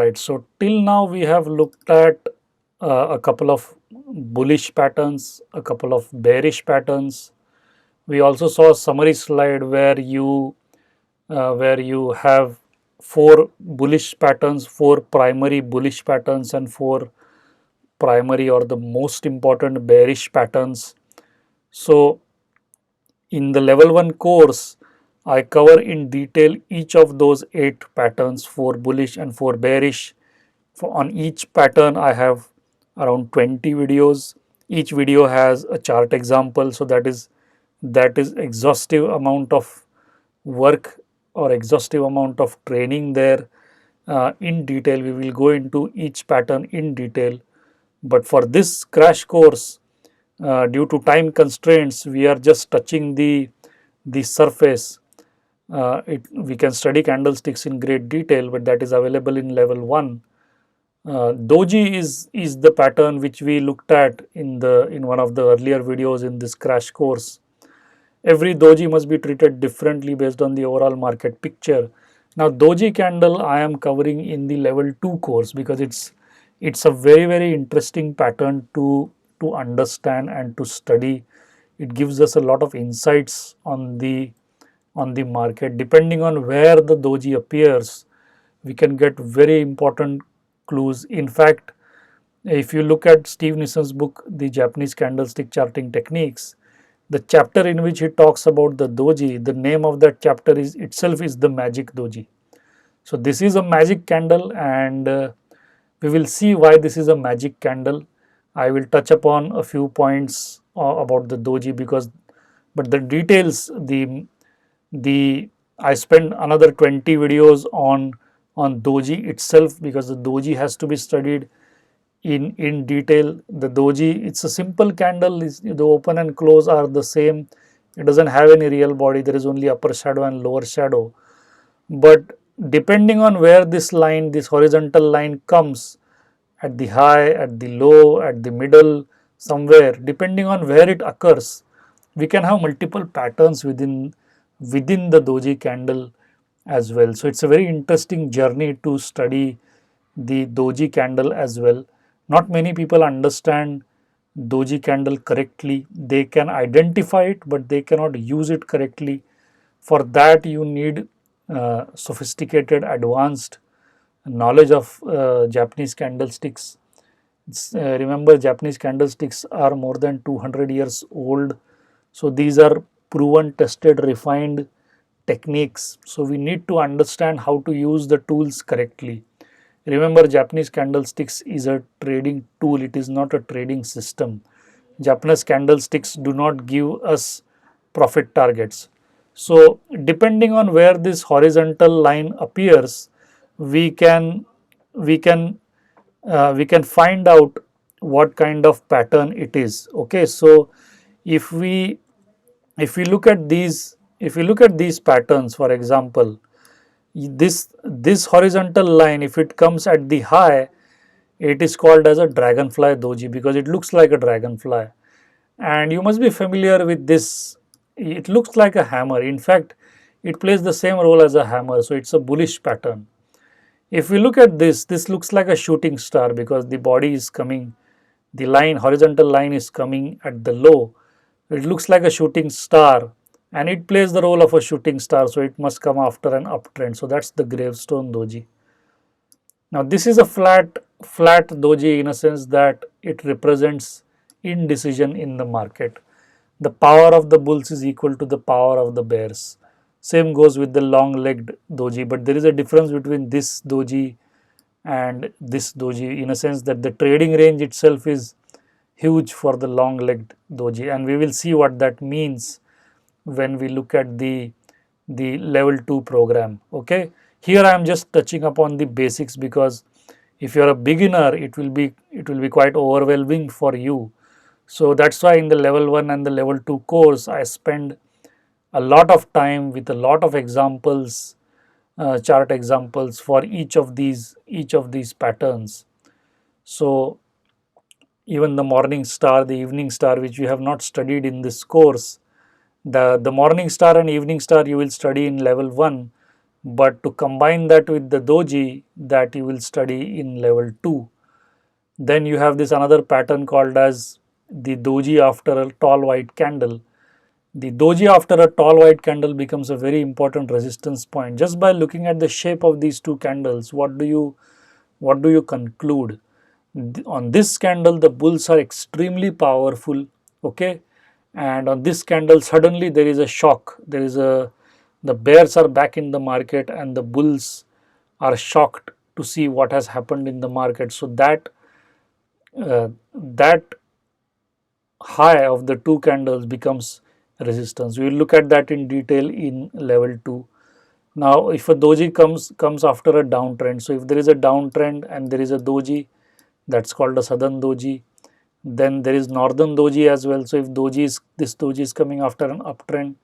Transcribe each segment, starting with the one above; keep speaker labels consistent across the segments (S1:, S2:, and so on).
S1: Right. So till now we have looked at a couple of bullish patterns, a couple of bearish patterns. We also saw a summary slide where you have four bullish patterns, four primary bullish patterns, and four primary or the most important bearish patterns. So in the level 1 course, I cover in detail each of those 8 patterns, 4 bullish and 4 bearish. On each pattern, I have around 20 videos. Each video has a chart example, so that is exhaustive amount of work or exhaustive amount of training there. In detail, we will go into each pattern in detail. But for this crash course, due to time constraints, we are just touching the surface. We can study candlesticks in great detail, but that is available in level 1. Doji is the pattern which we looked at in one of the earlier videos in this crash course. Every doji must be treated differently based on the overall market picture. Now doji candle I am covering in the level 2 course because it's a very interesting pattern to understand and to study. It gives us a lot of insights on the market. Depending on where the doji appears, we can get very important clues. In fact, if you look at Steve Nissen's book, The Japanese Candlestick Charting Techniques, the chapter in which he talks about the doji, the name of that chapter is itself is the magic doji. So this is a magic candle, and we will see why this is a magic candle. I will touch upon a few points about the doji but the details, the I spend another 20 videos on doji itself because the doji has to be studied in detail. The doji, it's a simple candle, the open and close are the same. It doesn't have any real body, there is only upper shadow and lower shadow. But depending on where this line, this horizontal line comes, at the high, at the low, at the middle, somewhere, depending on where it occurs, we can have multiple patterns within the doji candle as well. So it's a very interesting journey to study the doji candle as well. Not many people understand doji candle correctly. They can identify it, but they cannot use it correctly. For that, you need sophisticated, advanced knowledge of Japanese candlesticks. Remember, Japanese candlesticks are more than 200 years old. So these are proven, tested, refined techniques. So we need to understand how to use the tools correctly. Remember, Japanese candlesticks is a trading tool. It is not a trading system. Japanese candlesticks do not give us profit targets. So depending on where this horizontal line appears, we can we can we can find out what kind of pattern it is. Okay, so if we look at these patterns, for example, this horizontal line, if it comes at the high, it is called as a dragonfly doji because it looks like a dragonfly. And you must be familiar with this. It looks like a hammer. In fact, it plays the same role as a hammer, so it's a bullish pattern. If we look at this looks like a shooting star because the body is coming, the line, horizontal line is coming at the low. It looks like a shooting star and it plays the role of a shooting star, so it must come after an uptrend. So that's the gravestone doji. Now this is a flat doji in a sense that it represents indecision in the market. The power of the bulls is equal to the power of the bears. Same goes with the long legged doji, but there is a difference between this doji and this doji in a sense that the trading range itself is huge for the long legged doji, and we will see what that means when we look at the level 2 program. Okay, here I am just touching upon the basics because if you are a beginner, it will be quite overwhelming for you. So that's why in the level 1 and the level 2 course I spend a lot of time with a lot of examples, chart examples for each of these patterns. So even the morning star, the evening star, which we have not studied in this course, the morning star and evening star you will study in level 1, but to combine that with the doji, that you will study in level 2. Then you have this another pattern called as the doji after a tall white candle. The doji after a tall white candle becomes a very important resistance point. Just by looking at the shape of these two candles, what do you conclude? On this candle, the bulls are extremely powerful, okay, and on this candle suddenly there is a shock. The bears are back in the market and the bulls are shocked to see what has happened in the market. So that high of the two candles becomes resistance. We will look at that in detail in level 2. Now if a doji comes after a downtrend, so if there is a downtrend and there is a doji, that's called a southern doji. Then there is northern doji as well. So if this doji is coming after an uptrend,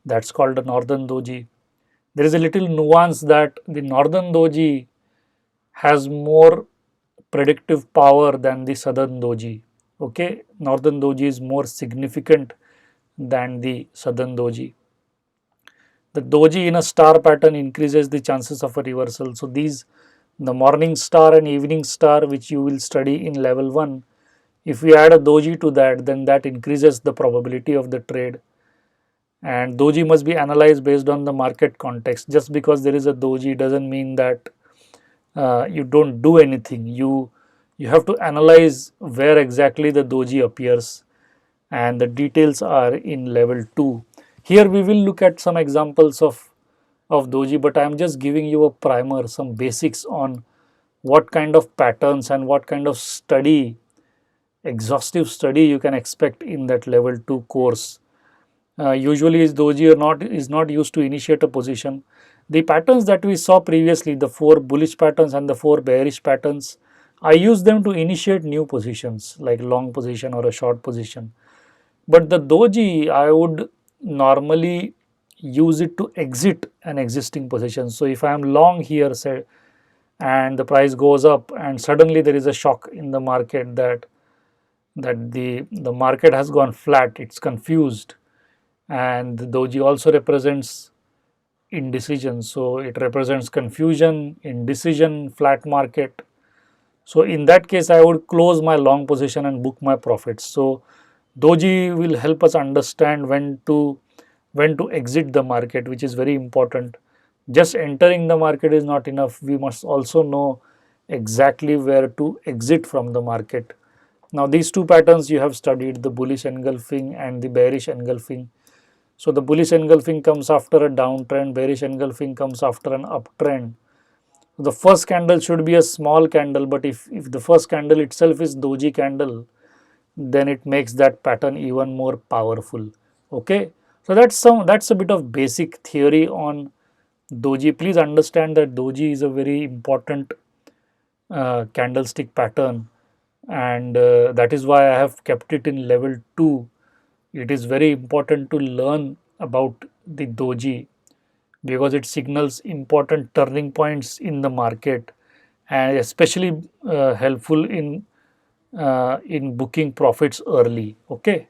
S1: that's called a northern doji. There is a little nuance that the northern doji has more predictive power than the southern doji. Okay, northern doji is more significant than the southern doji. The doji in a star pattern increases the chances of a reversal. So these, the morning star and evening star, which you will study in level 1, if we add a doji to that, then that increases the probability of the trade. And doji must be analyzed based on the market context. Just because there is a doji doesn't mean that you don't do anything. You have to analyze where exactly the doji appears, and the details are in level 2. Here we will look at some examples of doji, but I am just giving you a primer, some basics on what kind of patterns and what kind of exhaustive study you can expect in that level 2 course. Usually is doji is not used to initiate a position. The patterns that we saw previously, the 4 bullish patterns and the 4 bearish patterns, I use them to initiate new positions like long position or a short position. But the doji, I would normally use it to exit an existing position. So if I am long here, say, and the price goes up and suddenly there is a shock in the market that the market has gone flat, it's confused, and the doji also represents indecision. So it represents confusion, indecision, flat market. So in that case, I would close my long position and book my profits. So doji will help us understand when to exit the market, which is very important. Just entering the market is not enough. We must also know exactly where to exit from the market. Now these two patterns you have studied, the bullish engulfing and the bearish engulfing. So the bullish engulfing comes after a downtrend, bearish engulfing comes after an uptrend. The first candle should be a small candle, but if the first candle itself is doji candle, then it makes that pattern even more powerful. Okay, so that's a bit of basic theory on doji. Please understand that doji is a very important candlestick pattern, and that is why I have kept it in level 2. It is very important to learn about the doji because it signals important turning points in the market, and especially helpful in booking profits early. Okay.